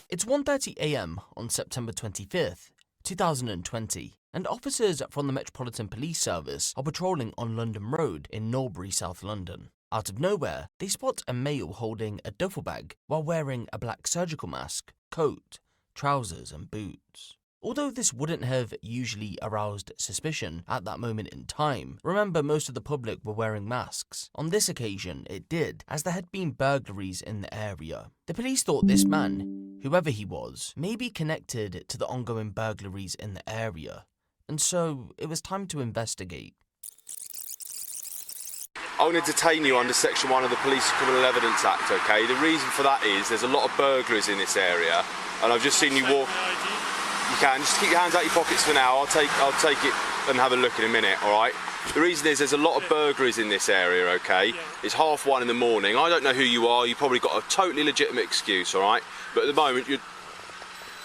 It's 1:30 a.m. on September 25th, 2020, and officers from the Metropolitan Police Service are patrolling on London Road in Norbury, South London. Out of nowhere, they spot a male holding a duffel bag while wearing a black surgical mask, coat, trousers and boots. Although this wouldn't have usually aroused suspicion at that moment in time, remember most of the public were wearing masks. On this occasion, it did, as there had been burglaries in the area. The police thought this man, whoever he was, may be connected to the ongoing burglaries in the area, and so it was time to investigate. I'm going to detain you under Section 1 of the Police Criminal Evidence Act, okay? The reason for that is there's a lot of burglaries in this area, and I've just seen you walk... You can, just keep your hands out your pockets for now. I'll take it and have a look in a minute, alright? The reason is there's a lot of burglaries in this area, okay? It's 1:30 in the morning. I don't know who you are. You've probably got a totally legitimate excuse, alright? But at the moment, you're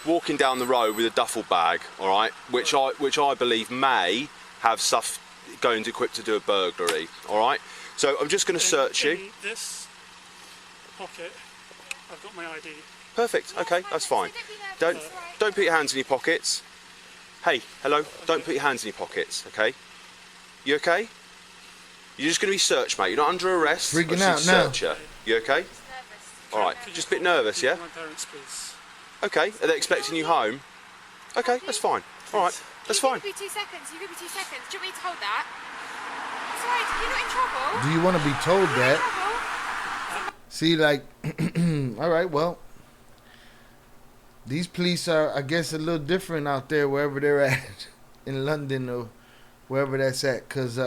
walking down the road with a duffel bag, alright? Which I believe may have stuff going to equipped to do a burglary, alright? So I'm just going to search you. In this pocket, I've got my ID. Perfect, okay, that's fine. Don't put your hands in your pockets. Hey, hello, don't put your hands in your pockets, okay? You okay? You're just going to be searched, mate. You're not under arrest. Freaking out now. You okay? Alright, just a bit nervous, yeah? My parents, please. Okay, are they expecting you home? Okay, that's fine. Alright, that's fine. You could be 2 seconds, Do you want me to hold that? It's alright, you're not in trouble. Do you want to be told that? See, like, alright, well, these police are, I guess, a little different out there wherever they're at in London or wherever that's at, because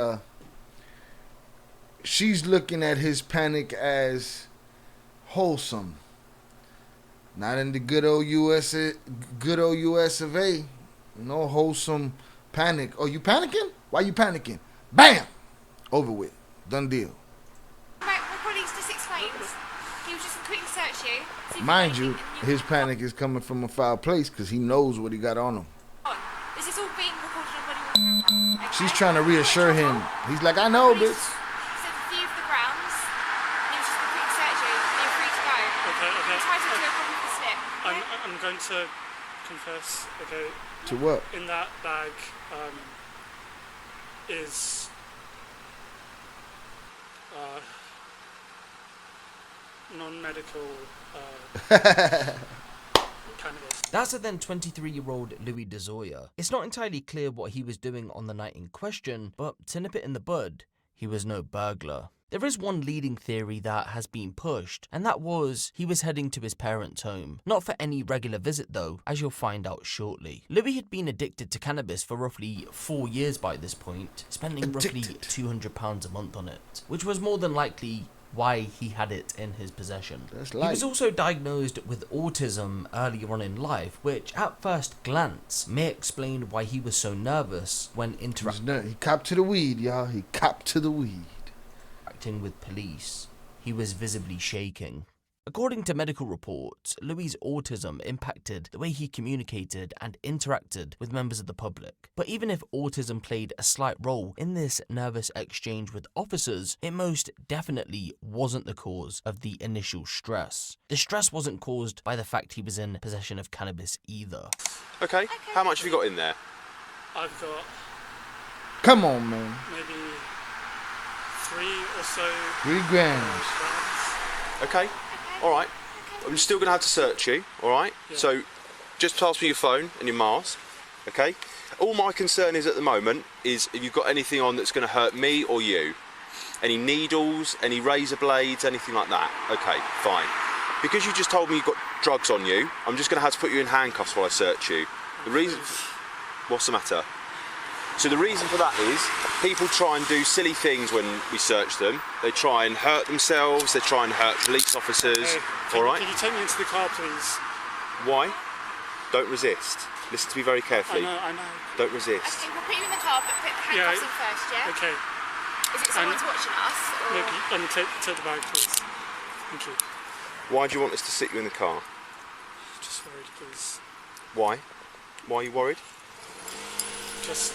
she's looking at his panic as wholesome. Not in the good old US of A. No wholesome panic. Oh, you panicking? Why you panicking? Bam! Over with. Done deal. My colleagues just explained. He was just quickly search you. Mind you, his panic is coming from a foul place because he knows what he got on him. This is all being recorded on body camera. Okay? She's trying to reassure him. He's like, I know, bitch. He said a few of the grounds. He was just going to quickly search you. You're free to go. Okay. He's trying to do a copy of the slip. Okay? I'm going to confess, okay? To what? In that bag is non-medical cannabis. That's a then 23-year-old Louis DeZoya. It's not entirely clear what he was doing on the night in question, but to nip it in the bud, he was no burglar. There is one leading theory that has been pushed, and that was he was heading to his parents' home. Not for any regular visit though, as you'll find out shortly. Louis had been addicted to cannabis for roughly 4 years by this point, spending roughly £200 a month on it, which was more than likely why he had it in his possession. He was also diagnosed with autism earlier on in life, which at first glance may explain why he was so nervous when interacting. He copped to the weed, y'all. He copped to the weed. With police. He was visibly shaking. According to medical reports, Louis' autism impacted the way he communicated and interacted with members of the public. But even if autism played a slight role in this nervous exchange with officers, it most definitely wasn't the cause of the initial stress. The stress wasn't caused by the fact he was in possession of cannabis either. Okay, how much have you got in there? I've got... Come on, man. Maybe 3 or so... 3 grams. Okay. Alright, I'm still going to have to search you, alright? Yeah. So, just pass me your phone and your mask, okay? All my concern is at the moment is if you've got anything on that's going to hurt me or you. Any needles, any razor blades, anything like that. Okay, fine. Because you just told me you've got drugs on you, I'm just going to have to put you in handcuffs while I search you. The reason... What's the matter? So the reason for that is people try and do silly things when we search them. They try and hurt themselves, they try and hurt police officers. Okay. Alright? Can you take me into the car, please? Why? Don't resist. Listen to me very carefully. I know. Don't resist. Okay, we'll put you in the car, but put the handcuffs in first, yeah? Okay. Is it someone's watching us? Or? No, take the bag, please. Thank you. Why do you want us to sit you in the car? Just worried, please. Why? Why are you worried? Just...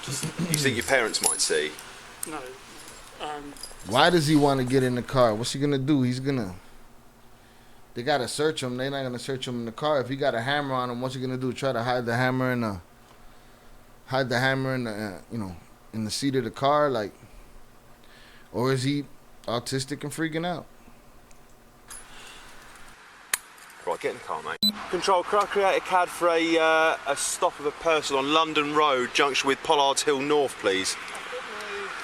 You think your parents might see? No. Why does he want to get in the car? What's he gonna do? He's gonna they gotta search him. They're not gonna search him in the car. If he got a hammer on him, what's he gonna do? Try to hide the hammer in the in the seat of the car, like, or is he autistic and freaking out? Right, get in the car, mate. Control, could I create a CAD for a stop of a person on London Road, junction with Pollard's Hill North, please?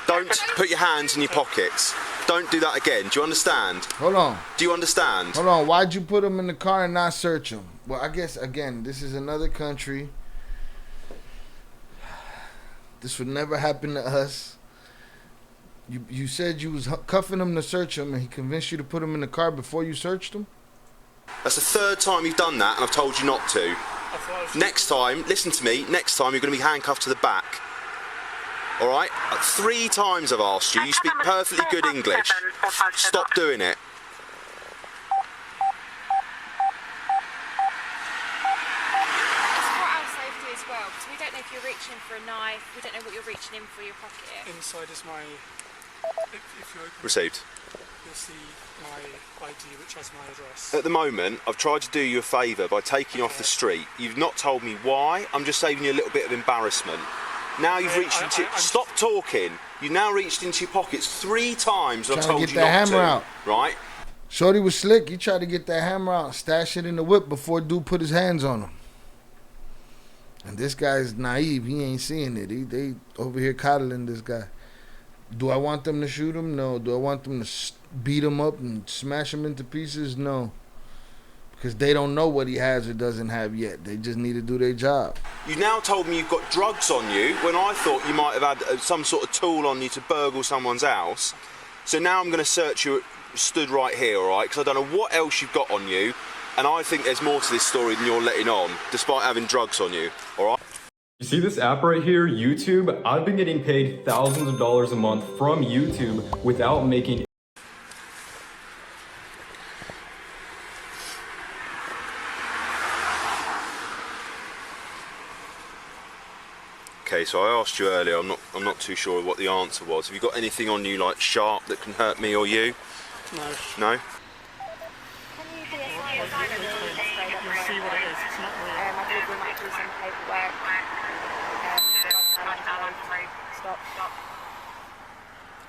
Don't put your hands in your pockets. Don't do that again. Do you understand? Hold on. Do you understand? Hold on. Why'd you put him in the car and not search him? Well, I guess, again, this is another country. This would never happen to us. You said you was cuffing him to search him, and he convinced you to put him in the car before you searched him? That's the third time you've done that, and I've told you not to. Next time, listen to me, next time you're going to be handcuffed to the back. Alright? 3 times I've asked you. You speak perfectly good English. Stop doing it. Well, because we don't know if you're reaching for a knife, we don't know what you're reaching in for your pocket. Inside is my, if you open Received. you'll see my ID, which has my address. At the moment, I've tried to do you a favour by taking you off the street. You've not told me why. I'm just saving you a little bit of embarrassment. Now you've reached into... Stop talking. You've now reached into your pockets 3 times. I've told you not to. Get that hammer out. Right? Shorty was slick. He tried to get that hammer out, stash it in the whip before dude put his hands on him. And this guy's naive. He ain't seeing it. They over here coddling this guy. Do I want them to shoot him? No. Do I want them to beat him up and smash him into pieces? No. Because they don't know what he has or doesn't have yet. They just need to do their job. You now told me you've got drugs on you when I thought you might have had some sort of tool on you to burgle someone's house. So now I'm going to search you stood right here, all right? Because I don't know what else you've got on you. And I think there's more to this story than you're letting on, despite having drugs on you, all right? You see this app right here, YouTube? I've been getting paid thousands of dollars a month from YouTube without making... Okay, so I asked you earlier, I'm not too sure what the answer was. Have you got anything on you like sharp that can hurt me or you? No. No? You'll see what it is. It's not real. I believe we might do some paperwork. Stop.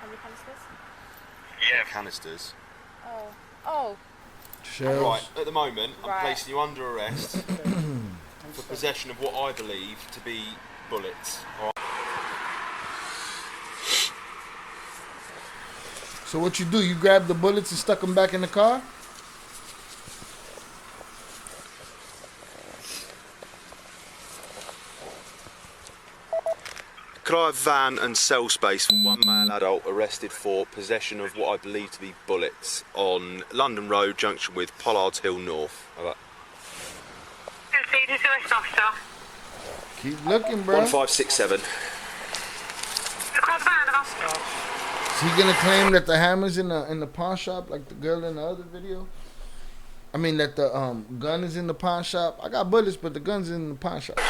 How many canisters? Yeah. Canisters. Oh. Shells. Right, at the moment, I'm Right. placing you under arrest for possession of what I believe to be bullets. All right. So what you do? You grab the bullets and stuck them back in the car? Could I have van and cell space for 1 male adult arrested for possession of what I believe to be bullets on London Road, junction with Pollard's Hill North? How about Keep looking, bro. 1567. Is he gonna claim that the hammer's in the pawn shop like the girl in the other video? I mean that the gun is in the pawn shop. I got bullets, but the gun's in the pawn shop.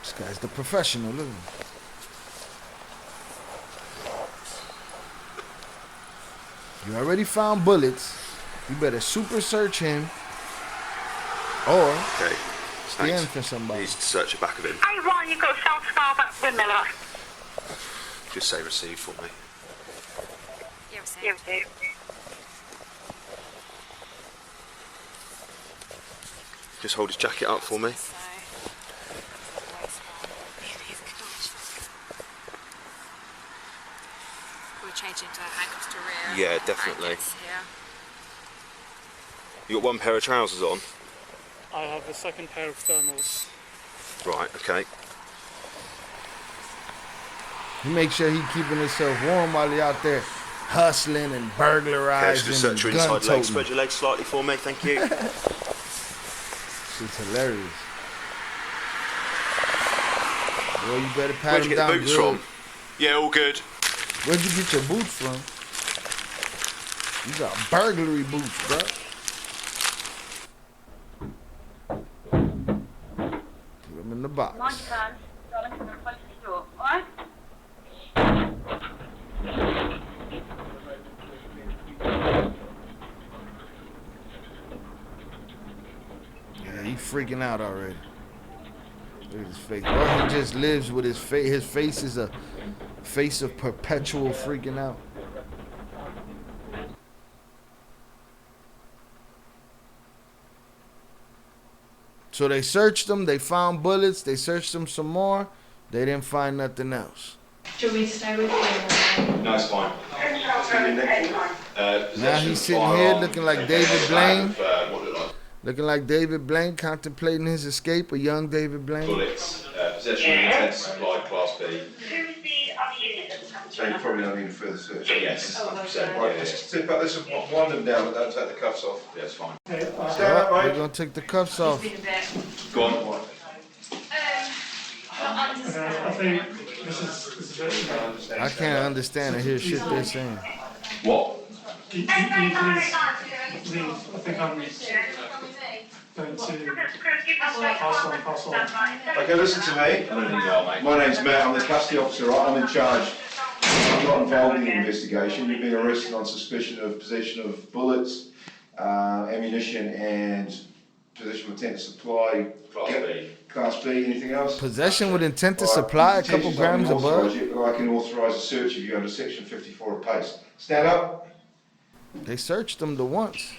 This guy's the professional. Look at him. You already found bullets. You better super search him. Or Okay. stand for somebody. Needs to search the back of him. Hey, Ryan, you've got South Scarborought Windmiller. Just say receive for me. Yeah, we're You saying. do. Just hold his jacket up for me. So, we're changing to handcuffs to rear. Yeah, definitely. Blankets here. You got 1 pair of trousers on? I have a second pair of thermals. Right, okay. He make sure he keeping himself warm while he out there hustling and Okay, burglarizing just search your and gun inside legs. toting. Spread your legs slightly for me, thank you. It's hilarious. Boy, you better pat Where'd him you get the down boots good. from? Yeah, all good. Where'd you get your boots from? You got burglary boots, bro. box. Mind your hands. Darling, I'm close to the door. Alright? Yeah, he freaking out already. Look at his face. Or he just lives with his face. His face is a face of perpetual freaking out. So they searched him. They found bullets. They searched him some more. They didn't find nothing else. Do you want me to stay with you? No, it's fine. Now he's sitting here looking like David Blaine. Looking like David Blaine contemplating his escape. A young David Blaine. Bullets, possession of intent to supply, Class B. Who's the other unit that's coming So you probably don't need further search. Yes, 100%. Right, let's sit back. Let's wind them down, but don't take the cuffs off. Yeah, it's fine. Stand up, We're mate. gonna take the cuffs off. Been a bit. Go on. Not understand. I think this is it. I can't understand or hear shit they're saying. What? Please, I think I'm going to pass on. Okay, listen to me. I don't think you are, mate. My name's Matt. I'm the custody officer. Right? I'm in charge. I'm not involved in the investigation. You've been arrested on suspicion of possession of bullets, ammunition, and possession with intent to supply. Class B. Class B. Anything else? Possession with intent to All right, supply a detention's couple not been grams of bud. authorised yet, but I can authorise a search of you under section 54 of PACE. Stand up. They searched them the once.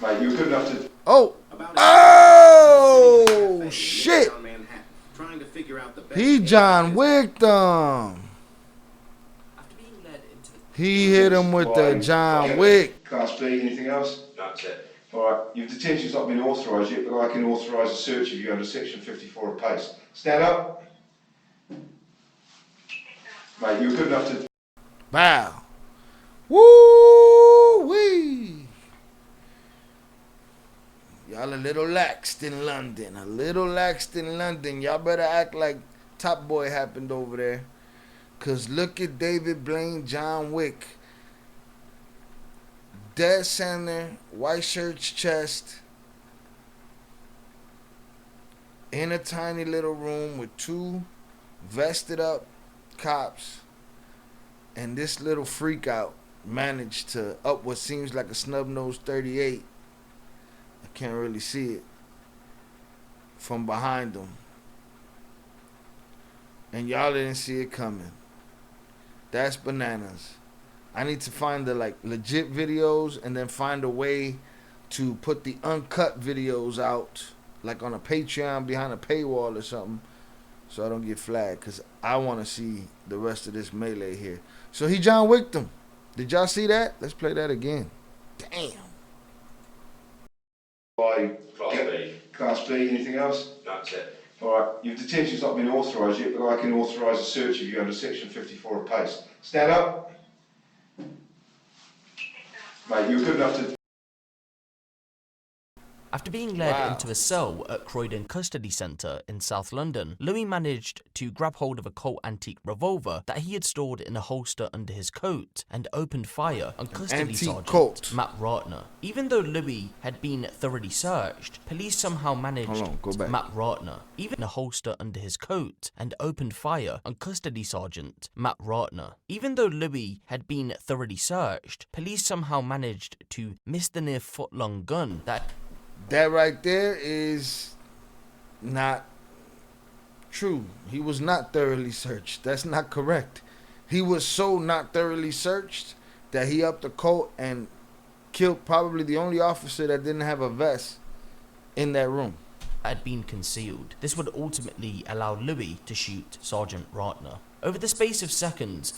Mate, you were good enough to... Oh! Oh! Shit! He John Wick them. He hit him with the John Wick. Class B. Anything else? That's it. Alright, your detention's not been authorised yet, but I can authorise a search of you under section 54 of PACE. Stand up. Mate, you were good enough to... Wow. Woo-wee. Y'all a little laxed in London. A little laxed in London. Y'all better act like Top Boy happened over there. Cause look at David Blaine, John Wick. Dead center, white shirt's chest. In a tiny little room with two vested up cops. And this little freak out managed to up what seems like a snub-nosed 38. I can't really see it. From behind them. And y'all didn't see it coming. That's bananas. I need to find the legit videos and then find a way to put the uncut videos out, like on a Patreon behind a paywall or something, so I don't get flagged, because I want to see the rest of this melee here. So he John Wicked them. Did y'all see that? Let's play that again. Damn. Class B. Class B. Anything else? That's it. Alright, your detention's not been authorised yet, but I can authorise a search of you under section 54 of PACE. Stand up. Mate, you were good enough to... After being led into a cell at Croydon Custody Centre in South London, Louis managed to grab hold of a Colt antique revolver that he had stored in a holster under his coat and opened fire on custody sergeant Colt. Matt Ratner. Even though Louis had been thoroughly searched, police somehow managed Matt Ratner, even in a holster under his coat, and opened fire on custody sergeant Matt Ratner. Even though Louis had been thoroughly searched, police somehow managed to miss the near foot-long gun That right there is not true. He was not thoroughly searched. That's not correct. He was so not thoroughly searched that he upped the Colt and killed probably the only officer that didn't have a vest in that room. Had been concealed. This would ultimately allow Louis to shoot Sergeant Ratner. Over the space of seconds,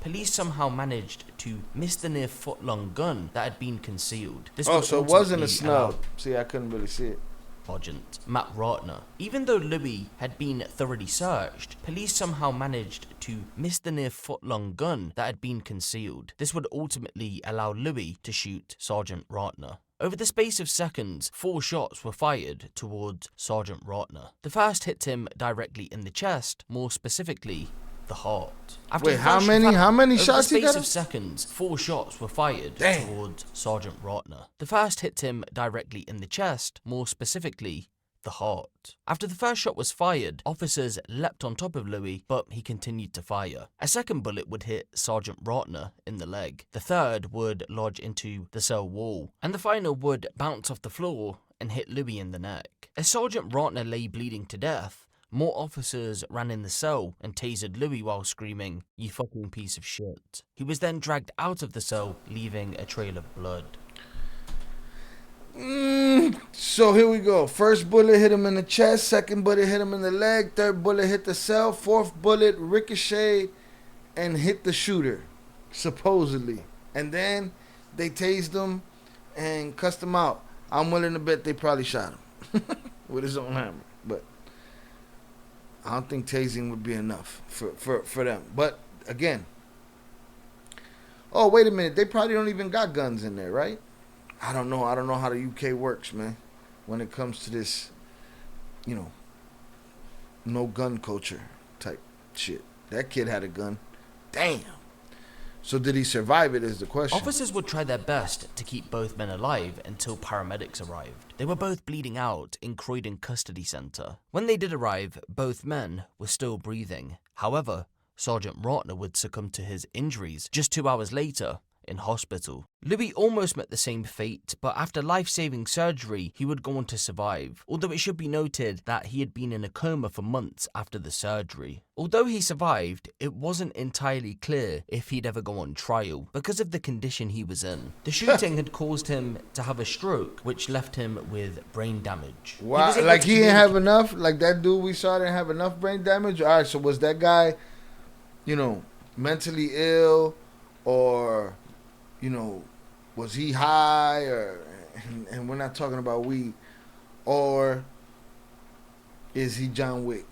police somehow managed to miss the near foot-long gun that had been concealed. This would so it wasn't a ultimately snub. See, I couldn't really see it. Sergeant Matt Ratner. Even though Louis had been thoroughly searched, police somehow managed to miss the near foot-long gun that had been concealed. This would ultimately allow Louis to shoot Sergeant Ratner. Over the space of seconds, 4 shots were fired towards Sergeant Ratner. The first hit him directly in the chest, more specifically, the heart. Wait, how many shots he got? Over the space of seconds, 4 shots were fired towards Sergeant Ratner. The first hit him directly in the chest, more specifically, the heart. After the first shot was fired, officers leapt on top of Louis, but he continued to fire. A second bullet would hit Sergeant Rotner in the leg. The third would lodge into the cell wall, and the final would bounce off the floor and hit Louis in the neck. As Sergeant Rotner lay bleeding to death, more officers ran in the cell and tasered Louis while screaming, "You fucking piece of shit." He was then dragged out of the cell, leaving a trail of blood. So here we go. First bullet hit him in the chest. Second bullet hit him in the leg. Third bullet hit the cell. Fourth bullet ricocheted and hit the shooter, supposedly. And then they tased him and cussed him out. I'm willing to bet they probably shot him with his own hammer. But I don't think tasing would be enough for them. But again, oh, wait a minute. They probably don't even got guns in there, right? I don't know. I don't know how the UK works, man, when it comes to this, you know, no gun culture type shit. That kid had a gun. Damn. So did he survive it is the question. Officers would try their best to keep both men alive until paramedics arrived. They were both bleeding out in Croydon Custody Centre. When they did arrive, both men were still breathing. However, Sergeant Rotner would succumb to his injuries just 2 hours later in hospital. Louis almost met the same fate, but after life-saving surgery, he would go on to survive, although it should be noted that he had been in a coma for months after the surgery. Although he survived, it wasn't entirely clear if he'd ever go on trial because of the condition he was in. The shooting had caused him to have a stroke, which left him with brain damage. Wow, like he didn't have enough? Like that dude we saw didn't have enough brain damage? All right, so was that guy, you know, mentally ill, or, you know, was he high, or, and we're not talking about weed, or is he John Wick?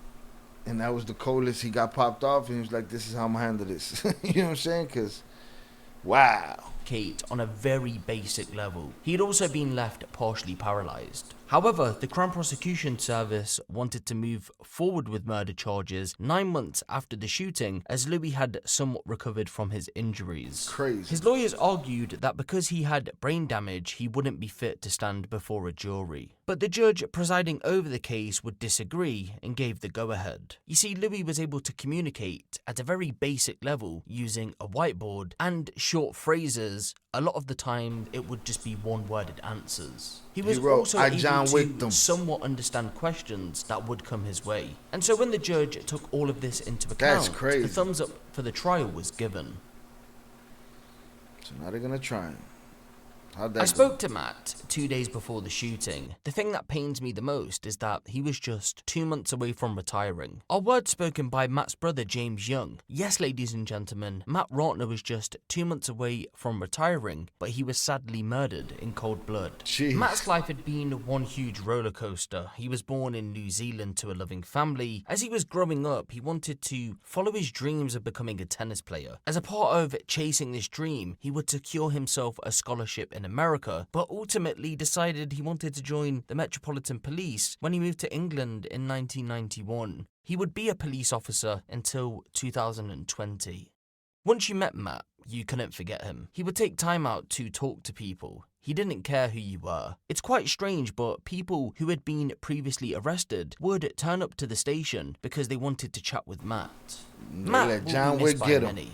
And that was the coldest, he got popped off, and he was like, this is how I'm gonna handle this. You know what I'm saying? Because, wow. Kate on a very basic level. He had also been left partially paralyzed. However, the Crown Prosecution Service wanted to move forward with murder charges 9 months after the shooting, as Louis had somewhat recovered from his injuries. Crazy. His lawyers argued that because he had brain damage, he wouldn't be fit to stand before a jury. But the judge presiding over the case would disagree and gave the go-ahead. You see, Louis was able to communicate at a very basic level using a whiteboard and short phrases. A lot of the time, it would just be one-worded answers. He was also able to somewhat understand questions that would come his way. And so when the judge took all of this into account, the thumbs up for the trial was given. So now they're going to try him. I spoke to Matt 2 days before the shooting. The thing that pains me the most is that he was just 2 months away from retiring. Our words spoken by Matt's brother James Young. Yes, ladies and gentlemen, Matt Rotner was just 2 months away from retiring, but he was sadly murdered in cold blood. Jeez. Matt's life had been one huge roller coaster. He was born in New Zealand to a loving family. As he was growing up, he wanted to follow his dreams of becoming a tennis player. As a part of chasing this dream, he would secure himself a scholarship in America, but ultimately decided he wanted to join the Metropolitan Police when he moved to England in 1991. He would be a police officer until 2020. Once you met Matt, you couldn't forget him. He would take time out to talk to people. He didn't care who you were. It's quite strange, but people who had been previously arrested would turn up to the station because they wanted to chat with Matt. Matt will be missed by many.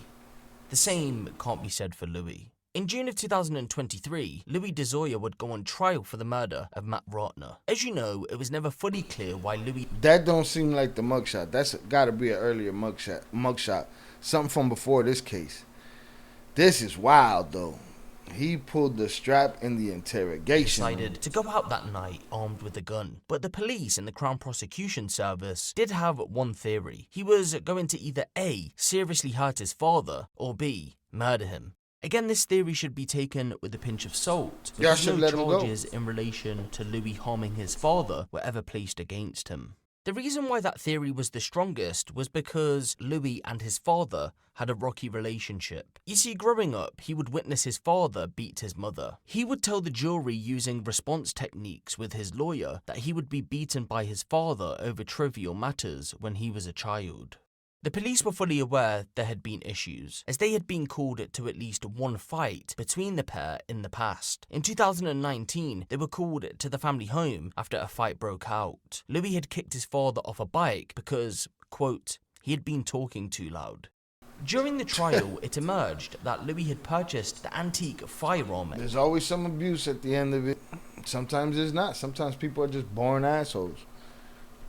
The same can't be said for Louis. In June of 2023, Louis DeZoya would go on trial for the murder of Matt Rotner. As you know, it was never fully clear why Louis... That don't seem like the mugshot. That's got to be an earlier mugshot. Something from before this case. This is wild, though. He pulled the strap in the interrogation room. Decided to go out that night armed with a gun. But the police and the Crown Prosecution Service did have one theory. He was going to either A, seriously hurt his father, or B, murder him. Again, this theory should be taken with a pinch of salt, because no charges in relation to Louis harming his father were ever placed against him. The reason why that theory was the strongest was because Louis and his father had a rocky relationship. You see, growing up, he would witness his father beat his mother. He would tell the jury using response techniques with his lawyer that he would be beaten by his father over trivial matters when he was a child. The police were fully aware there had been issues, as they had been called to at least one fight between the pair in the past. In 2019, they were called to the family home after a fight broke out. Louis had kicked his father off a bike because, quote, he had been talking too loud. During the trial, it emerged that Louis had purchased the antique firearm. There's always some abuse at the end of it. Sometimes there's not. Sometimes people are just born assholes.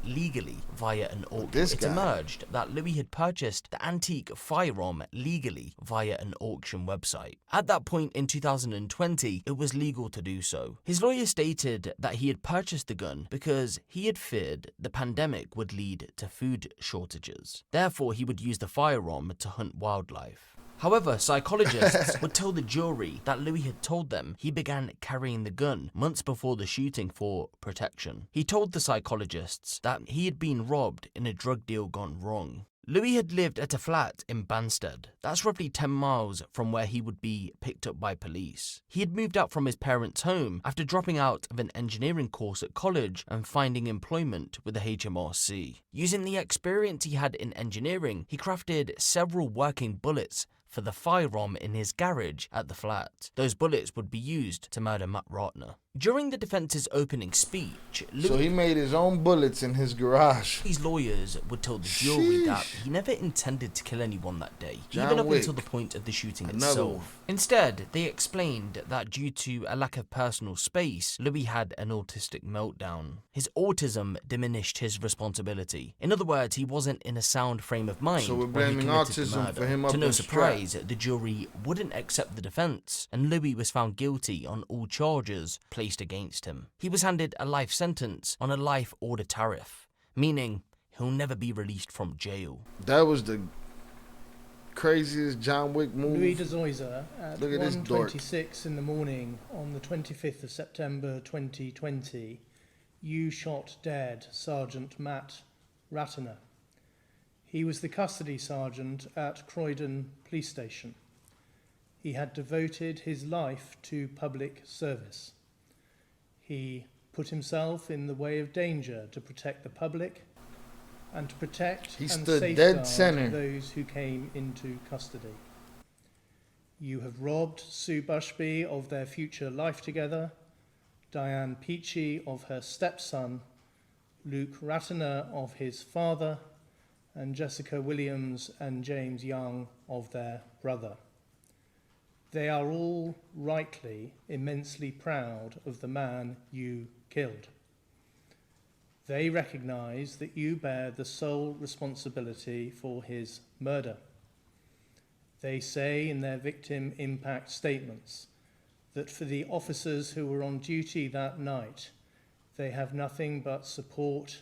Legally via an auction. It emerged that Louis had purchased the antique firearm legally via an auction website. At that point in 2020, it was legal to do so. His lawyer stated that he had purchased the gun because he had feared the pandemic would lead to food shortages. Therefore, he would use the firearm to hunt wildlife. However, psychologists would tell the jury that Louis had told them he began carrying the gun months before the shooting for protection. He told the psychologists that he had been robbed in a drug deal gone wrong. Louis had lived at a flat in Banstead. That's roughly 10 miles from where he would be picked up by police. He had moved out from his parents' home after dropping out of an engineering course at college and finding employment with the HMRC. Using the experience he had in engineering, he crafted several working bullets for the firearm in his garage at the flat. Those bullets would be used to murder Matt Ratner. During the defense's opening speech, So he made his own bullets in his garage. Louis' lawyers would tell the jury that he never intended to kill anyone that day, even up until the point of the shooting itself. Instead, they explained that due to a lack of personal space, Louis had an autistic meltdown. His autism diminished his responsibility. In other words, he wasn't in a sound frame of mind. So we're when he blaming committed the autism murder. for him up To no in surprise, the jury wouldn't accept the defense, and Louis was found guilty on all charges placed against him. He was handed a life sentence on a life order tariff, meaning he'll never be released from jail. That was the craziest John Wick move. Louis de Zoysa at Look at this dork. 1:26 in the morning on the 25th of September 2020, you shot dead Sergeant Matt Ratner. He was the custody sergeant at Croydon Police Station. He had devoted his life to public service. He put himself in the way of danger to protect the public and to protect and safeguard those who came into custody. You have robbed Sue Bushby of their future life together, Diane Peachy of her stepson, Luke Ratner of his father, and Jessica Williams and James Young of their brother. They are all rightly immensely proud of the man you killed. They recognise that you bear the sole responsibility for his murder. They say in their victim impact statements that for the officers who were on duty that night, they have nothing but support,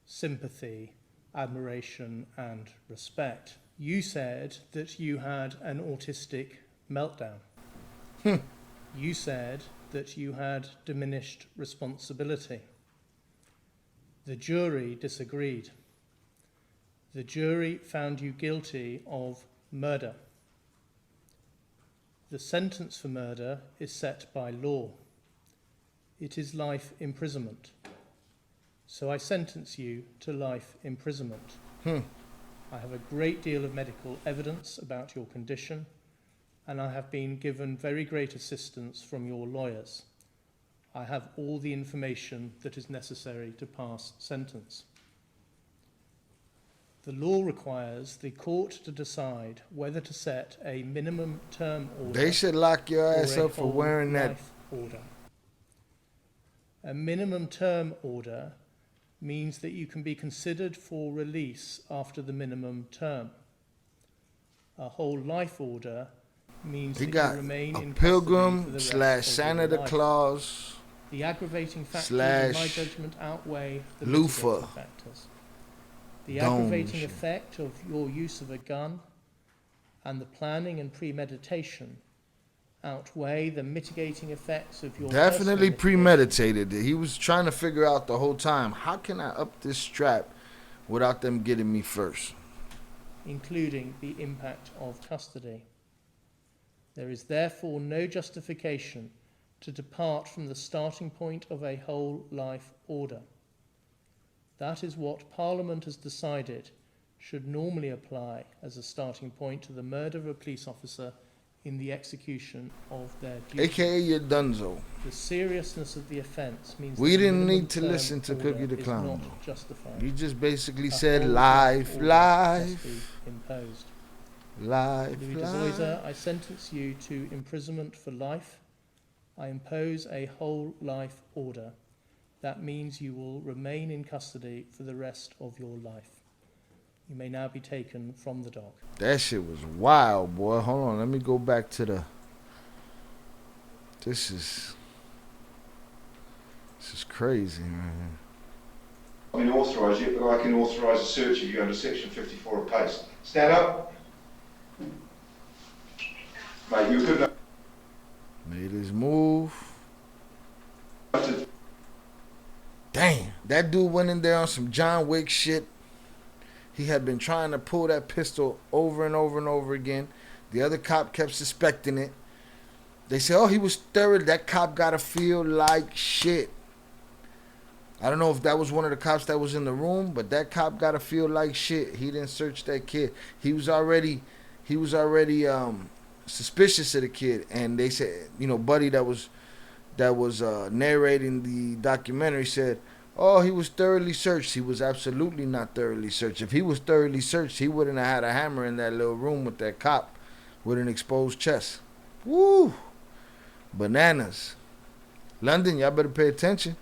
sympathy, admiration and respect. You said that you had an autistic meltdown. You said that you had diminished responsibility. The jury disagreed. The jury found you guilty of murder. The sentence for murder is set by law. It is life imprisonment. So I sentence you to life imprisonment. I have a great deal of medical evidence about your condition, and I have been given very great assistance from your lawyers. I have all the information that is necessary to pass sentence. The law requires the court to decide whether to set a minimum term order. They should lock your ass up for wearing that order. A minimum term order means that you can be considered for release after the minimum term. A whole life order means that you remain in custody for the rest of your Santa Claus. The aggravating factors in my judgment outweigh the mitigating factors. The aggravating effect of your use of a gun and the planning and premeditation outweigh the mitigating effects of your definitely premeditated. He was trying to figure out the whole time, how can I up this strap without them getting me first? Including the impact of custody. There is therefore no justification to depart from the starting point of a whole life order. That is what Parliament has decided should normally apply as a starting point to the murder of a police officer in the execution of their duty. AKA your dunzo. The seriousness of the offence means We that didn't minimum need to term listen to order Cookie the is Clown, not though. justified. You just basically A said whole life, order must life, be imposed. life, Louis de life. Zoysa, I sentence you to imprisonment for life. I impose a whole life order. That means you will remain in custody for the rest of your life. You may now be taken from the dock. That shit was wild, boy. Hold on, let me go back to the. This is crazy, man. I can authorise you, but I can authorise a search of you under Section 54 of PACE. Stand up. Mate, you're good enough Made his move. to... Damn, that dude went in there on some John Wick shit. He had been trying to pull that pistol over and over and over again. The other cop kept suspecting it. They said, oh, he was thorough. That cop got to feel like shit. I don't know if that was one of the cops that was in the room, but that cop got to feel like shit. He didn't search that kid. He was already suspicious of the kid. And they said, you know, Buddy that was narrating the documentary said, oh, he was thoroughly searched. He was absolutely not thoroughly searched. If he was thoroughly searched, he wouldn't have had a hammer in that little room with that cop with an exposed chest. Woo! Bananas. London, y'all better pay attention.